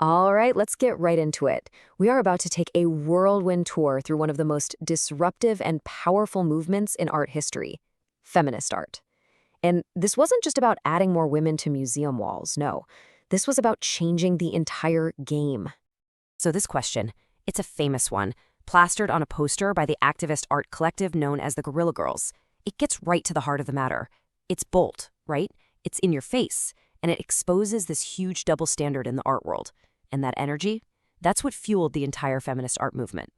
All right, let's get right into it. We are about to take a whirlwind tour through one of the most disruptive and powerful movements in art history, feminist art. And this wasn't just about adding more women to museum walls, no. This was about changing the entire game. So this question, it's a famous one, plastered on a poster by the activist art collective known as the Guerrilla Girls. It gets right to the heart of the matter. It's bold, right? It's in your face, and it exposes this huge double standard in the art world. And that energy, that's what fueled the entire feminist art movement.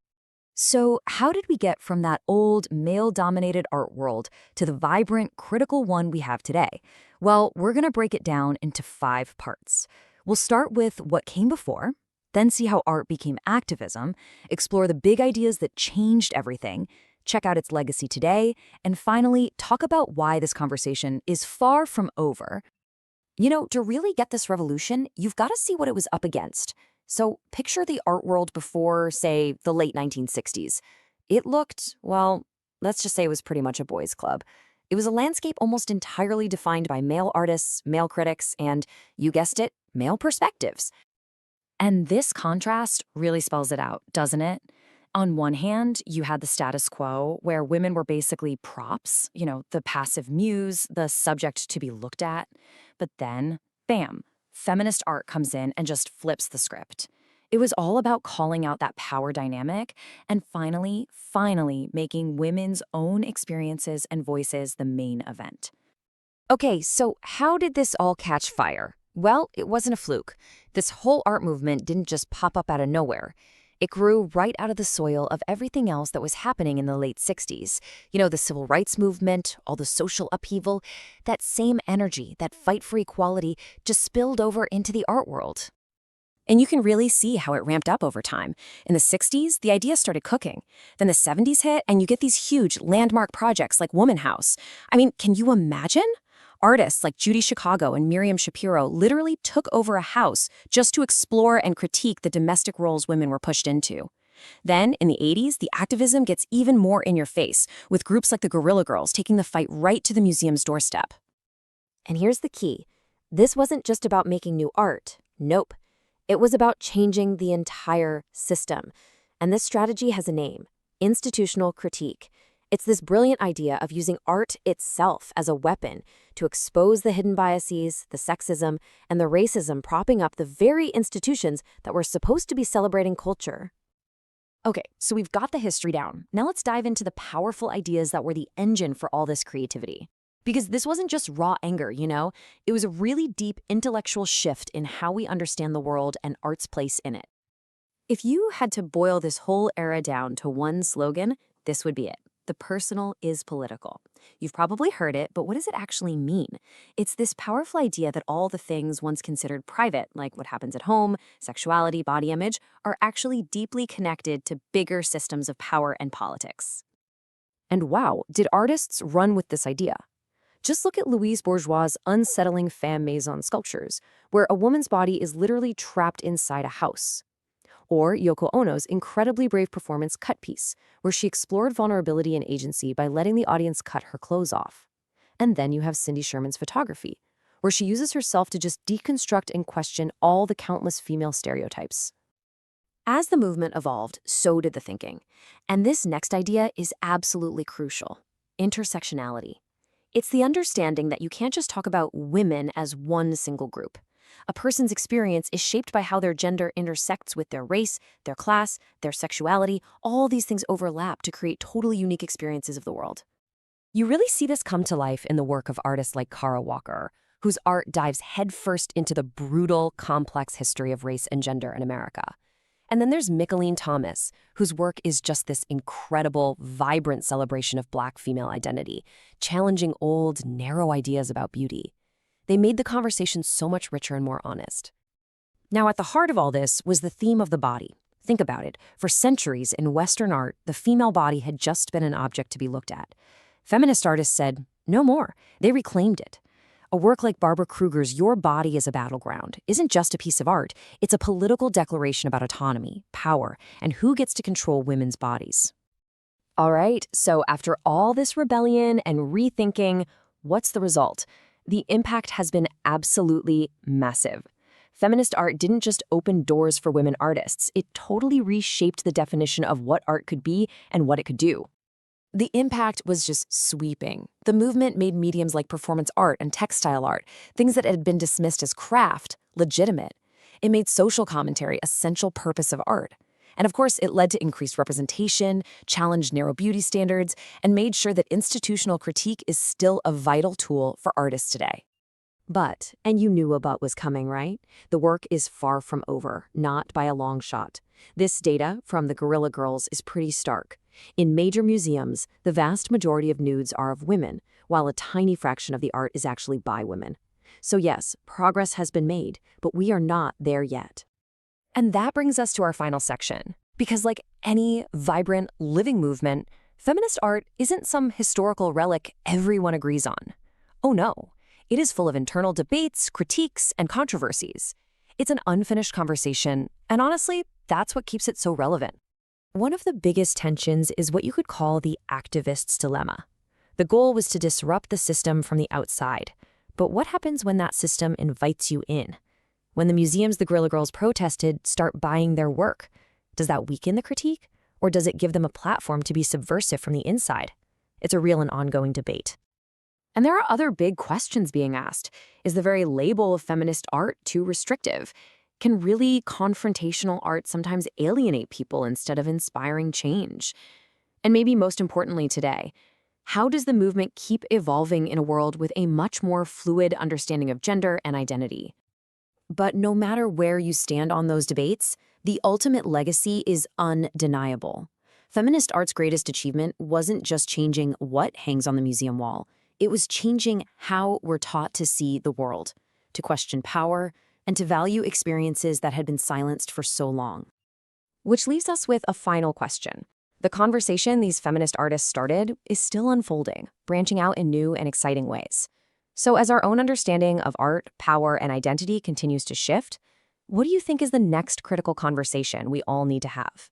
So, how did we get from that old, male-dominated art world to the vibrant, critical one we have today? Well, we're going to break it down into 5 parts. We'll start with what came before, then see how art became activism, explore the big ideas that changed everything, check out its legacy today, and finally, talk about why this conversation is far from over. To really get this revolution, you've got to see what it was up against. So picture the art world before, say, the late 1960s. It looked, well, let's just say it was pretty much a boys' club. It was a landscape almost entirely defined by male artists, male critics, and, you guessed it, male perspectives. And this contrast really spells it out, doesn't it? On one hand, you had the status quo, where women were basically props, the passive muse, the subject to be looked at. But then, bam, feminist art comes in and just flips the script. It was all about calling out that power dynamic and finally making women's own experiences and voices the main event. Okay, so how did this all catch fire? Well, it wasn't a fluke. This whole art movement didn't just pop up out of nowhere. It grew right out of the soil of everything else that was happening in the late 60s. The civil rights movement, all the social upheaval, that same energy, that fight for equality, just spilled over into the art world. And you can really see how it ramped up over time. In the 60s, the idea started cooking. Then the 70s hit, and you get these huge landmark projects like Woman House. I mean, can you imagine? Artists like Judy Chicago and Miriam Shapiro literally took over a house just to explore and critique the domestic roles women were pushed into. Then, in the 80s, the activism gets even more in your face, with groups like the Guerrilla Girls taking the fight right to the museum's doorstep. And here's the key. This wasn't just about making new art. Nope. It was about changing the entire system. And this strategy has a name: institutional critique. It's this brilliant idea of using art itself as a weapon to expose the hidden biases, the sexism, and the racism propping up the very institutions that were supposed to be celebrating culture. Okay, so we've got the history down. Now let's dive into the powerful ideas that were the engine for all this creativity. Because this wasn't just raw anger, It was a really deep intellectual shift in how we understand the world and art's place in it. If you had to boil this whole era down to one slogan, this would be it. The personal is political. You've probably heard it, but what does it actually mean? It's this powerful idea that all the things once considered private, like what happens at home, sexuality, body image, are actually deeply connected to bigger systems of power and politics. And wow, did artists run with this idea? Just look at Louise Bourgeois' unsettling femme maison sculptures, where a woman's body is literally trapped inside a house. Or Yoko Ono's incredibly brave performance Cut Piece, where she explored vulnerability and agency by letting the audience cut her clothes off. And then you have Cindy Sherman's photography, where she uses herself to just deconstruct and question all the countless female stereotypes. As the movement evolved, so did the thinking. And this next idea is absolutely crucial: intersectionality. It's the understanding that you can't just talk about women as one single group. A person's experience is shaped by how their gender intersects with their race, their class, their sexuality. All these things overlap to create totally unique experiences of the world. You really see this come to life in the work of artists like Kara Walker, whose art dives headfirst into the brutal, complex history of race and gender in America. And then there's Mickalene Thomas, whose work is just this incredible, vibrant celebration of Black female identity, challenging old, narrow ideas about beauty. They made the conversation so much richer and more honest. Now, at the heart of all this was the theme of the body. Think about it. For centuries in Western art, the female body had just been an object to be looked at. Feminist artists said, no more. They reclaimed it. A work like Barbara Kruger's Your Body is a Battleground isn't just a piece of art. It's a political declaration about autonomy, power, and who gets to control women's bodies. All right, so after all this rebellion and rethinking, what's the result? The impact has been absolutely massive. Feminist art didn't just open doors for women artists, it totally reshaped the definition of what art could be and what it could do. The impact was just sweeping. The movement made mediums like performance art and textile art, things that had been dismissed as craft, legitimate. It made social commentary a central purpose of art. And of course, it led to increased representation, challenged narrow beauty standards, and made sure that institutional critique is still a vital tool for artists today. But, and you knew a but was coming, right? The work is far from over, not by a long shot. This data from the Guerrilla Girls is pretty stark. In major museums, the vast majority of nudes are of women, while a tiny fraction of the art is actually by women. So yes, progress has been made, but we are not there yet. And that brings us to our final section. Because like any vibrant, living movement, feminist art isn't some historical relic everyone agrees on. Oh no, it is full of internal debates, critiques, and controversies. It's an unfinished conversation, and honestly, that's what keeps it so relevant. One of the biggest tensions is what you could call the activist's dilemma. The goal was to disrupt the system from the outside. But what happens when that system invites you in? When the museums the Guerrilla Girls protested start buying their work, does that weaken the critique? Or does it give them a platform to be subversive from the inside? It's a real and ongoing debate. And there are other big questions being asked. Is the very label of feminist art too restrictive? Can really confrontational art sometimes alienate people instead of inspiring change? And maybe most importantly today, how does the movement keep evolving in a world with a much more fluid understanding of gender and identity? But no matter where you stand on those debates, the ultimate legacy is undeniable. Feminist art's greatest achievement wasn't just changing what hangs on the museum wall. It was changing how we're taught to see the world, to question power, and to value experiences that had been silenced for so long. Which leaves us with a final question. The conversation these feminist artists started is still unfolding, branching out in new and exciting ways. So as our own understanding of art, power, and identity continues to shift, what do you think is the next critical conversation we all need to have?